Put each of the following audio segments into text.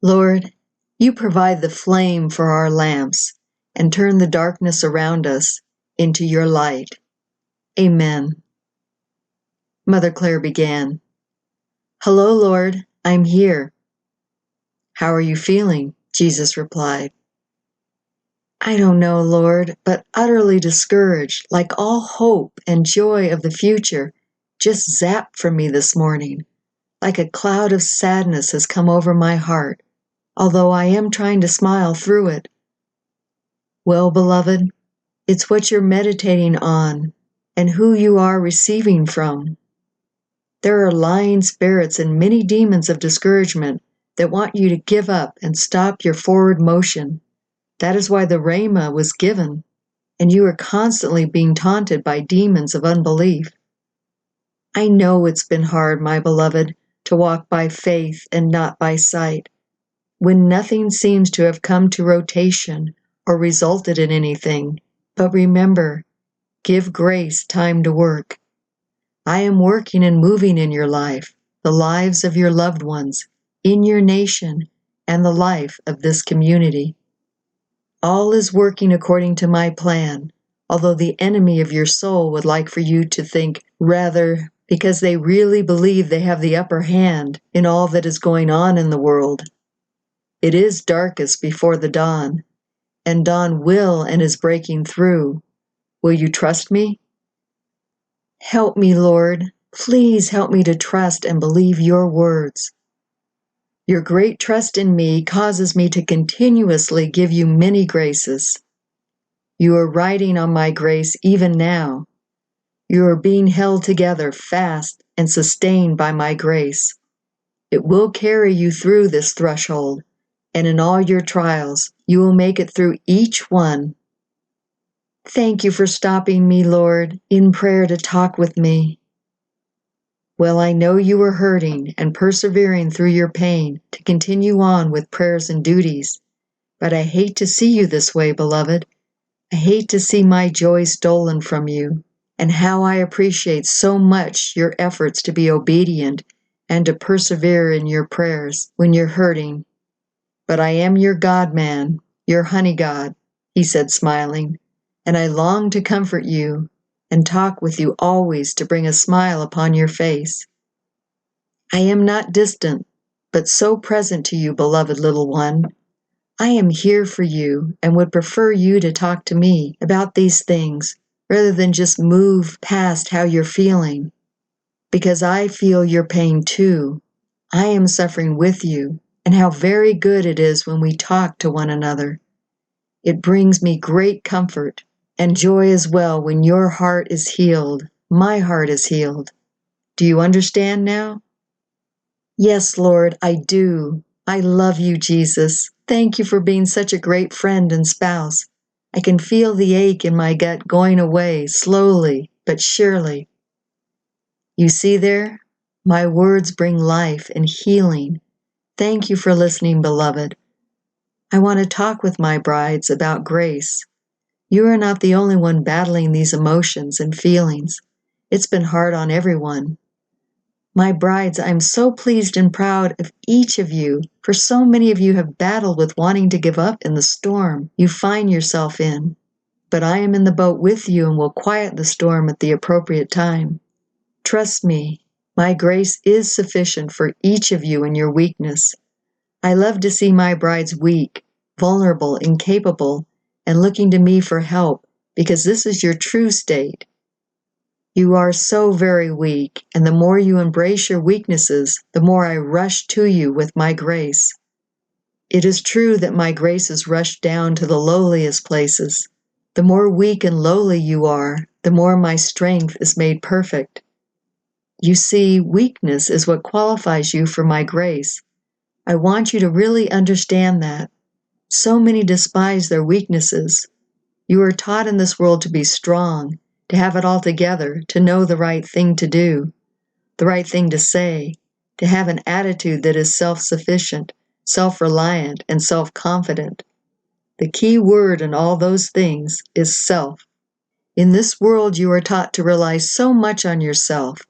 Lord, you provide the flame for our lamps and turn the darkness around us into your light. Amen. Mother Clare began, "Hello, Lord, I'm here." "How are you feeling?" Jesus replied. "I don't know, Lord, but utterly discouraged, like all hope and joy of the future just zapped from me this morning, like a cloud of sadness has come over my heart, although I am trying to smile through it." Well, beloved, it's what you're meditating on and who you are receiving from. There are lying spirits and many demons of discouragement that want you to give up and stop your forward motion. That is why the Rhema was given, and you are constantly being taunted by demons of unbelief. I know it's been hard, my beloved, to walk by faith and not by sight, when nothing seems to have come to rotation or resulted in anything. But remember, give grace time to work. I am working and moving in your life, the lives of your loved ones, in your nation, and the life of this community. All is working according to my plan, although the enemy of your soul would like for you to think rather, because they really believe they have the upper hand in all that is going on in the world. It is darkest before the dawn, and dawn will and is breaking through. Will you trust me? Help me, Lord. Please help me to trust and believe your words. Your great trust in me causes me to continuously give you many graces. You are riding on my grace even now. You are being held together fast and sustained by my grace. It will carry you through this threshold, and in all your trials, you will make it through each one. Thank you for stopping me, Lord, in prayer to talk with me. Well, I know you are hurting and persevering through your pain to continue on with prayers and duties, but I hate to see you this way, beloved. I hate to see my joy stolen from you, and how I appreciate so much your efforts to be obedient and to persevere in your prayers when you're hurting. But I am your God-man, your honey God, he said, smiling, and I long to comfort you and talk with you always to bring a smile upon your face. I am not distant, but so present to you, beloved little one. I am here for you and would prefer you to talk to me about these things rather than just move past how you're feeling, because I feel your pain too. I am suffering with you, and how very good it is when we talk to one another. It brings me great comfort and joy as well when your heart is healed. My heart is healed. Do you understand now? Yes, Lord, I do. I love you, Jesus. Thank you for being such a great friend and spouse. I can feel the ache in my gut going away slowly but surely. You see there? My words bring life and healing. Thank you for listening, beloved. I want to talk with my brides about grace. You are not the only one battling these emotions and feelings. It's been hard on everyone. My brides, I'm so pleased and proud of each of you, for so many of you have battled with wanting to give up in the storm you find yourself in. But I am in the boat with you and will quiet the storm at the appropriate time. Trust me, my grace is sufficient for each of you in your weakness. I love to see my brides weak, vulnerable, incapable, and looking to me for help, because this is your true state. You are so very weak, and the more you embrace your weaknesses, the more I rush to you with my grace. It is true that my grace is rushed down to the lowliest places. The more weak and lowly you are, the more my strength is made perfect. You see, weakness is what qualifies you for my grace. I want you to really understand that. So many despise their weaknesses. You are taught in this world to be strong, to have it all together, to know the right thing to do, the right thing to say, to have an attitude that is self-sufficient, self-reliant, and self-confident. The key word in all those things is self. In this world you are taught to rely so much on yourself.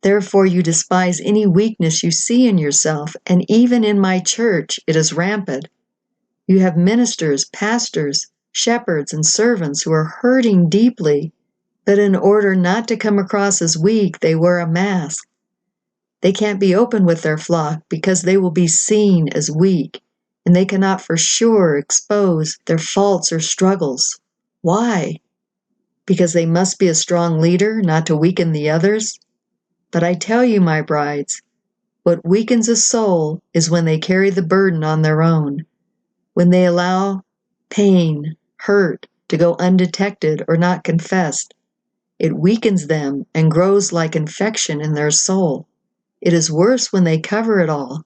Therefore you despise any weakness you see in yourself, and even in my church it is rampant. You have ministers, pastors, shepherds, and servants who are hurting deeply, but in order not to come across as weak, they wear a mask. They can't be open with their flock because they will be seen as weak, and they cannot for sure expose their faults or struggles. Why? Because they must be a strong leader, not to weaken the others? But I tell you, my brides, what weakens a soul is when they carry the burden on their own, when they allow pain, hurt, to go undetected or not confessed. It weakens them and grows like infection in their soul. It is worse when they cover it all,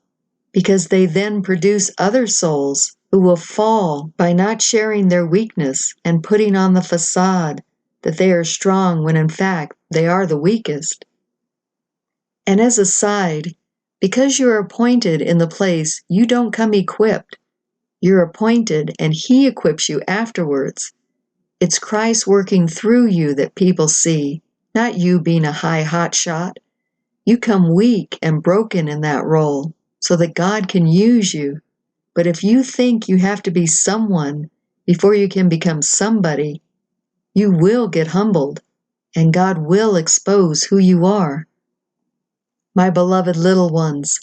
because they then produce other souls who will fall by not sharing their weakness and putting on the facade that they are strong when in fact they are the weakest. And as a side, because you are appointed in the place, you don't come equipped. You're appointed and He equips you afterwards. It's Christ working through you that people see, not you being a high hotshot. You come weak and broken in that role so that God can use you. But if you think you have to be someone before you can become somebody, you will get humbled, and God will expose who you are. My beloved little ones,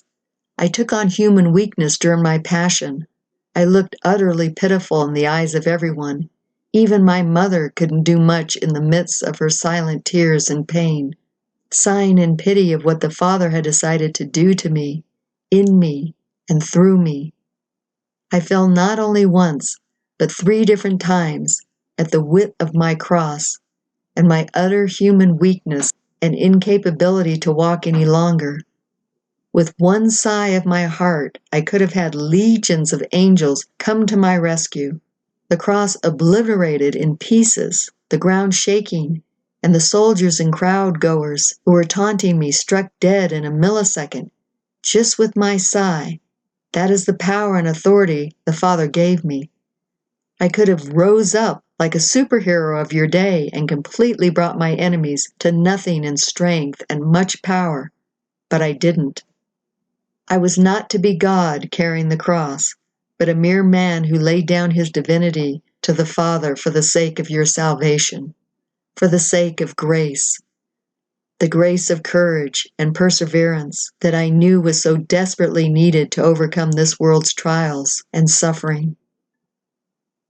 I took on human weakness during my passion. I looked utterly pitiful in the eyes of everyone. Even my mother couldn't do much in the midst of her silent tears and pain, sighing in pity of what the Father had decided to do to me, in me, and through me. I fell not only once, but 3 different times at the width of my cross and my utter human weakness and incapability to walk any longer. With one sigh of my heart, I could have had legions of angels come to my rescue, the cross obliterated in pieces, the ground shaking, and the soldiers and crowd goers who were taunting me struck dead in a millisecond, just with my sigh. That is the power and authority the Father gave me. I could have rose up like a superhero of your day and completely brought my enemies to nothing in strength and much power, but I didn't. I was not to be God carrying the cross, but a mere man who laid down his divinity to the Father for the sake of your salvation, for the sake of grace, the grace of courage and perseverance that I knew was so desperately needed to overcome this world's trials and suffering.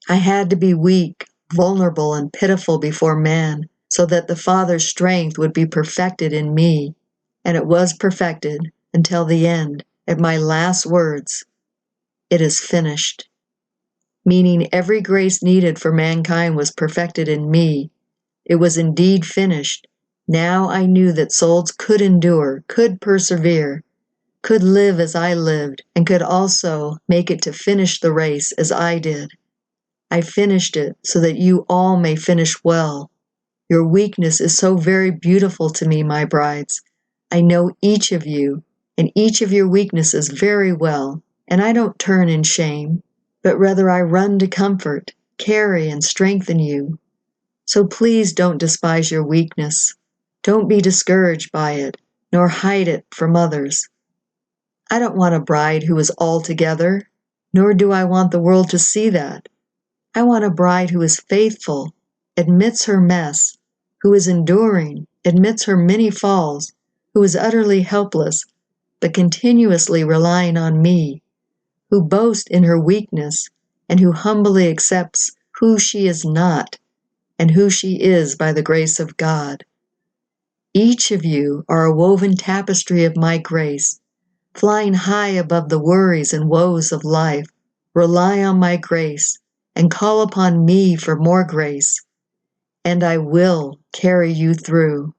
I had to be weak, vulnerable, and pitiful before man, so that the Father's strength would be perfected in me, and it was perfected until the end, at my last words, "It is finished," meaning every grace needed for mankind was perfected in me. It was indeed finished. Now I knew that souls could endure, could persevere, could live as I lived, and could also make it to finish the race as I did. I finished it so that you all may finish well. Your weakness is so very beautiful to me, my brides. I know each of you and each of your weaknesses very well, and I don't turn in shame, but rather I run to comfort, carry, and strengthen you. So please don't despise your weakness. Don't be discouraged by it, nor hide it from others. I don't want a bride who is all together, nor do I want the world to see that. I want a bride who is faithful, admits her mess, who is enduring, admits her many falls, who is utterly helpless, but continuously relying on me, who boasts in her weakness, and who humbly accepts who she is not, and who she is by the grace of God. Each of you are a woven tapestry of my grace, flying high above the worries and woes of life. Rely on my grace, and call upon me for more grace, and I will carry you through.